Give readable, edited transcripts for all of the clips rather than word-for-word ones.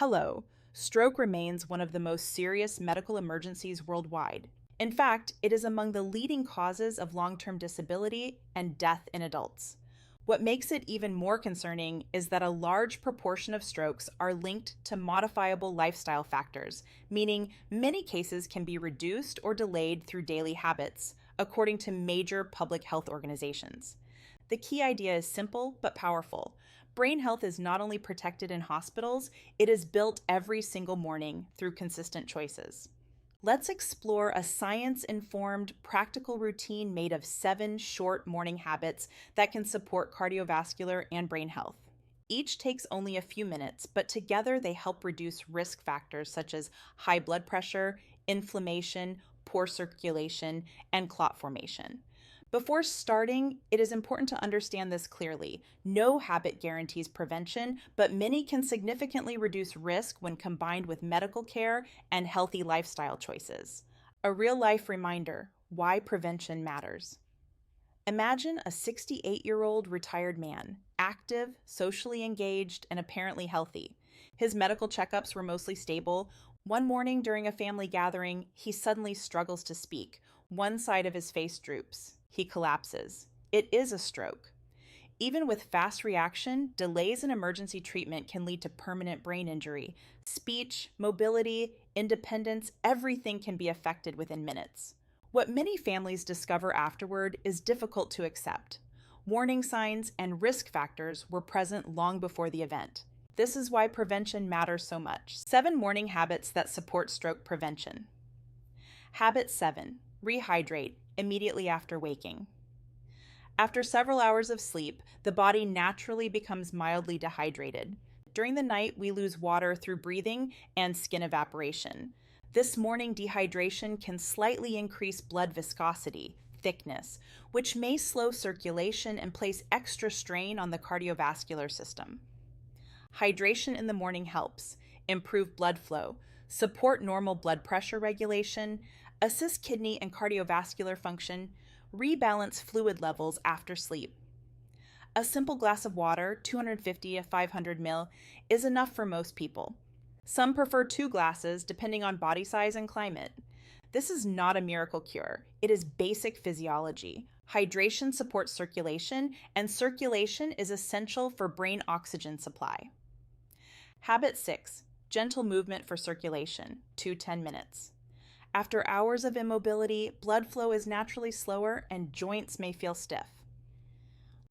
Hello. Stroke remains one of the most serious medical emergencies worldwide. In fact, it is among the leading causes of long term disability and death in adults. What makes it even more concerning is that a large proportion of strokes are linked to modifiable lifestyle factors, meaning many cases can be reduced or delayed through daily habits, according to major public health organizations. The key idea is simple but powerful. Brain health is not only protected in hospitals, it is built every single morning through consistent choices. Let's explore a science informed, practical routine made of 7 short morning habits that can support cardiovascular and brain health. Each takes only a few minutes, but together they help reduce risk factors such as high blood pressure, inflammation, poor circulation, and clot formation. Before starting, it is important to understand this clearly. No habit guarantees prevention, but many can significantly reduce risk when combined with medical care and healthy lifestyle choices. A real life reminder why prevention matters. Imagine a 68-year-old retired man, active, socially engaged, and apparently healthy. His medical checkups were mostly stable. One morning during a family gathering, he suddenly struggles to speak. One side of his face droops. He collapses. It is a stroke. Even with fast reaction, delays in emergency treatment can lead to permanent brain injury. Speech, mobility, independence, everything can be affected within minutes. What many families discover afterward is difficult to accept. Warning signs and risk factors were present long before the event. This is why prevention matters so much. 7 morning habits that support stroke prevention. Habit 7. Rehydrate immediately after waking. After several hours of sleep, the body naturally becomes mildly dehydrated. During the night, we lose water through breathing and skin evaporation. This morning dehydration can slightly increase blood viscosity, thickness, which may slow circulation and place extra strain on the cardiovascular system. Hydration in the morning helps improve blood flow, support normal blood pressure regulation, assist kidney and cardiovascular function, rebalance fluid levels after sleep. A simple glass of water, 250 to 500 ml, is enough for most people. Some prefer 2 glasses depending on body size and climate. This is not a miracle cure. It is basic physiology. Hydration supports circulation, and circulation is essential for brain oxygen supply. Habit 6. Gentle movement for circulation, 2-10 minutes. After hours of immobility, blood flow is naturally slower and joints may feel stiff.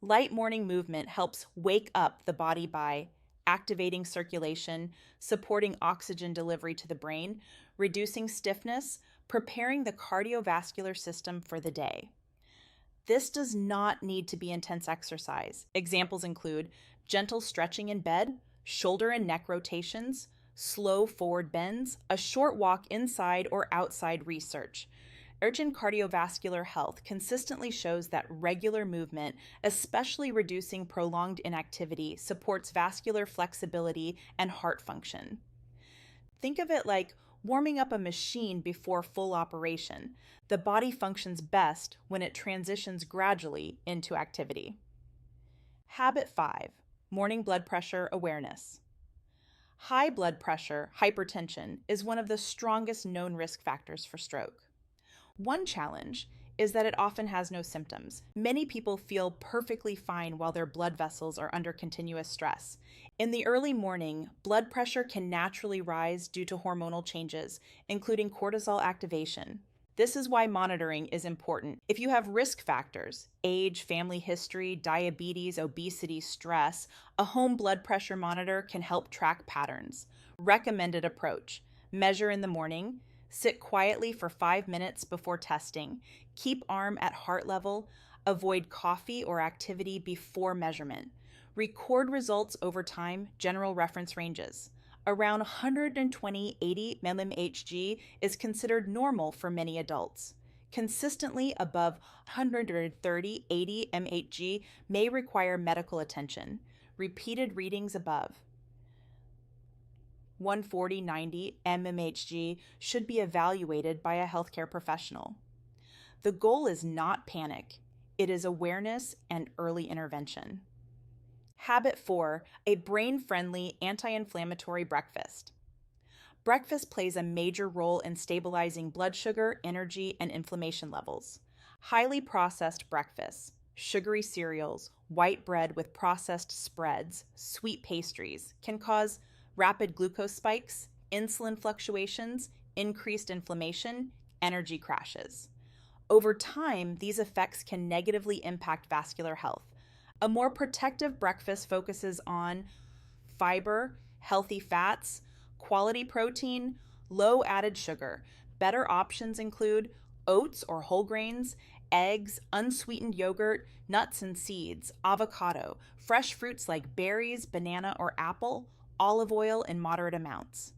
Light morning movement helps wake up the body by activating circulation, supporting oxygen delivery to the brain, reducing stiffness, preparing the cardiovascular system for the day. This does not need to be intense exercise. Examples include gentle stretching in bed, shoulder and neck rotations, slow forward bends, a short walk inside or outside research. Urgent Cardiovascular Health consistently shows that regular movement, especially reducing prolonged inactivity, supports vascular flexibility and heart function. Think of it like warming up a machine before full operation. The body functions best when it transitions gradually into activity. Habit 5. Morning blood pressure awareness. High blood pressure, hypertension, is one of the strongest known risk factors for stroke. One challenge is that it often has no symptoms. Many people feel perfectly fine while their blood vessels are under continuous stress. In the early morning, blood pressure can naturally rise due to hormonal changes, including cortisol activation. This is why monitoring is important. If you have risk factors, age, family history, diabetes, obesity, stress, a home blood pressure monitor can help track patterns. Recommended approach: measure in the morning, sit quietly for 5 minutes before testing, keep arm at heart level, avoid coffee or activity before measurement. Record results over time, general reference ranges. Around 120/80 mmHg is considered normal for many adults. Consistently above 130/80 mmHg may require medical attention. Repeated readings above 140/90 mmHg should be evaluated by a healthcare professional. The goal is not panic. It is awareness and early intervention. Habit 4, a brain-friendly anti-inflammatory breakfast. Breakfast plays a major role in stabilizing blood sugar, energy, and inflammation levels. Highly processed breakfasts, sugary cereals, white bread with processed spreads, sweet pastries can cause rapid glucose spikes, insulin fluctuations, increased inflammation, energy crashes. Over time, these effects can negatively impact vascular health. A more protective breakfast focuses on fiber, healthy fats, quality protein, low added sugar. Better options include oats or whole grains, eggs, unsweetened yogurt, nuts and seeds, avocado, fresh fruits like berries, banana, or apple, olive oil in moderate amounts.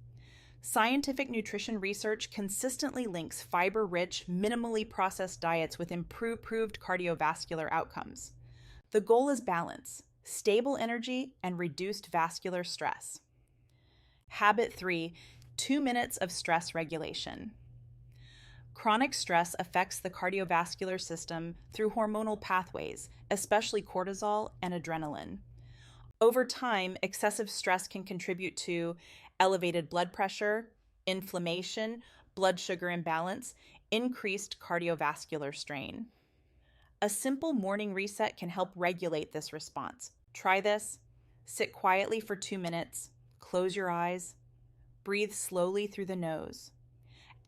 Scientific nutrition research consistently links fiber rich, minimally processed diets with improved cardiovascular outcomes. The goal is balance, stable energy, and reduced vascular stress. Habit 3, 2 minutes of stress regulation. Chronic stress affects the cardiovascular system through hormonal pathways, especially cortisol and adrenaline. Over time, excessive stress can contribute to elevated blood pressure, inflammation, blood sugar imbalance, increased cardiovascular strain. A simple morning reset can help regulate this response. Try this. Sit quietly for 2 minutes, close your eyes, breathe slowly through the nose,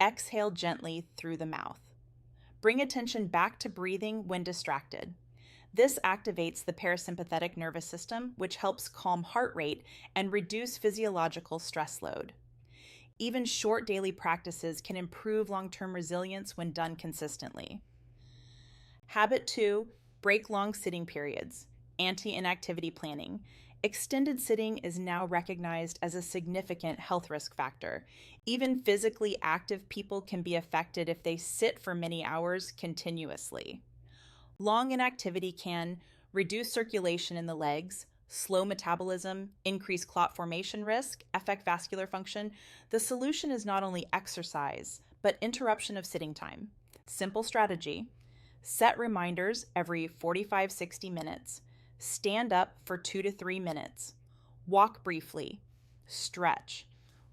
exhale gently through the mouth. Bring attention back to breathing when distracted. This activates the parasympathetic nervous system, which helps calm heart rate and reduce physiological stress load. Even short daily practices can improve long-term resilience when done consistently. Habit 2, break long sitting periods. Anti-inactivity planning. Extended sitting is now recognized as a significant health risk factor. Even physically active people can be affected if they sit for many hours continuously. Long inactivity can reduce circulation in the legs, slow metabolism, increase clot formation risk, affect vascular function. The solution is not only exercise, but interruption of sitting time. Simple strategy: set reminders every 45-60 minutes. Stand up for 2 to 3 minutes. Walk briefly. Stretch.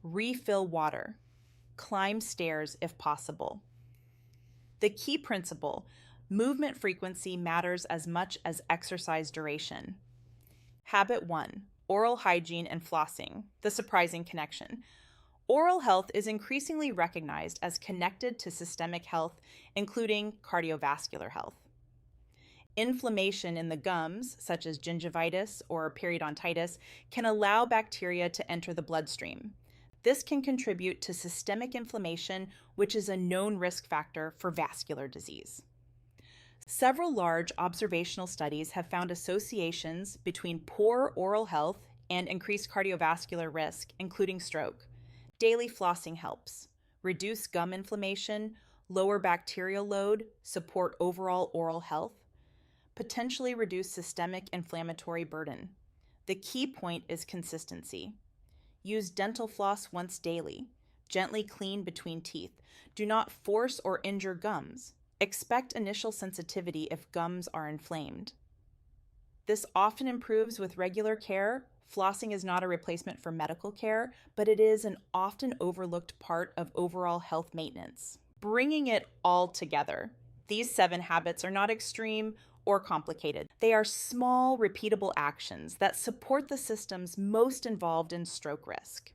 Refill water. Climb stairs if possible. The key principle: movement frequency matters as much as exercise duration. Habit 1, oral hygiene and flossing, the surprising connection. Oral health is increasingly recognized as connected to systemic health, including cardiovascular health. Inflammation in the gums, such as gingivitis or periodontitis, can allow bacteria to enter the bloodstream. This can contribute to systemic inflammation, which is a known risk factor for vascular disease. Several large observational studies have found associations between poor oral health and increased cardiovascular risk, including stroke. Daily flossing helps reduce gum inflammation, lower bacterial load, support overall oral health, potentially reduce systemic inflammatory burden. The key point is consistency. Use dental floss once daily. Gently clean between teeth. Do not force or injure gums. Expect initial sensitivity if gums are inflamed. This often improves with regular care. Flossing is not a replacement for medical care, but it is an often overlooked part of overall health maintenance. Bringing it all together, these 7 habits are not extreme or complicated. They are small, repeatable actions that support the systems most involved in stroke risk: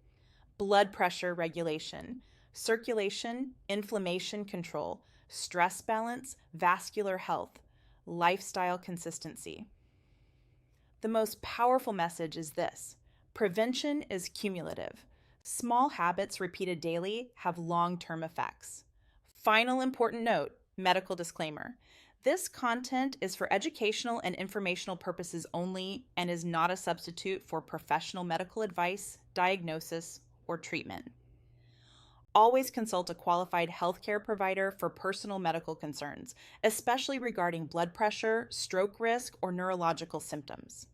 blood pressure regulation, circulation, inflammation control, stress balance, vascular health, lifestyle consistency. The most powerful message is this: prevention is cumulative. Small habits repeated daily have long-term effects. Final important note, medical disclaimer: this content is for educational and informational purposes only and is not a substitute for professional medical advice, diagnosis, or treatment. Always consult a qualified healthcare provider for personal medical concerns, especially regarding blood pressure, stroke risk, or neurological symptoms.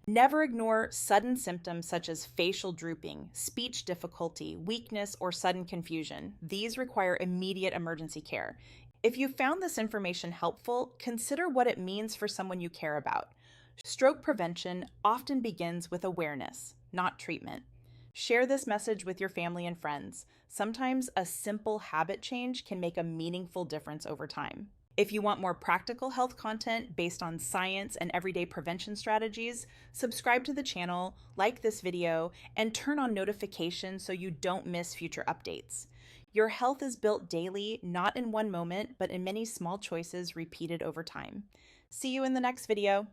Never ignore sudden symptoms such as facial drooping, speech difficulty, weakness, or sudden confusion. These require immediate emergency care. If you found this information helpful, consider what it means for someone you care about. Stroke prevention often begins with awareness, not treatment. Share this message with your family and friends. Sometimes a simple habit change can make a meaningful difference over time. If you want more practical health content based on science and everyday prevention strategies, subscribe to the channel, like this video, and turn on notifications so you don't miss future updates. Your health is built daily, not in one moment, but in many small choices repeated over time. See you in the next video.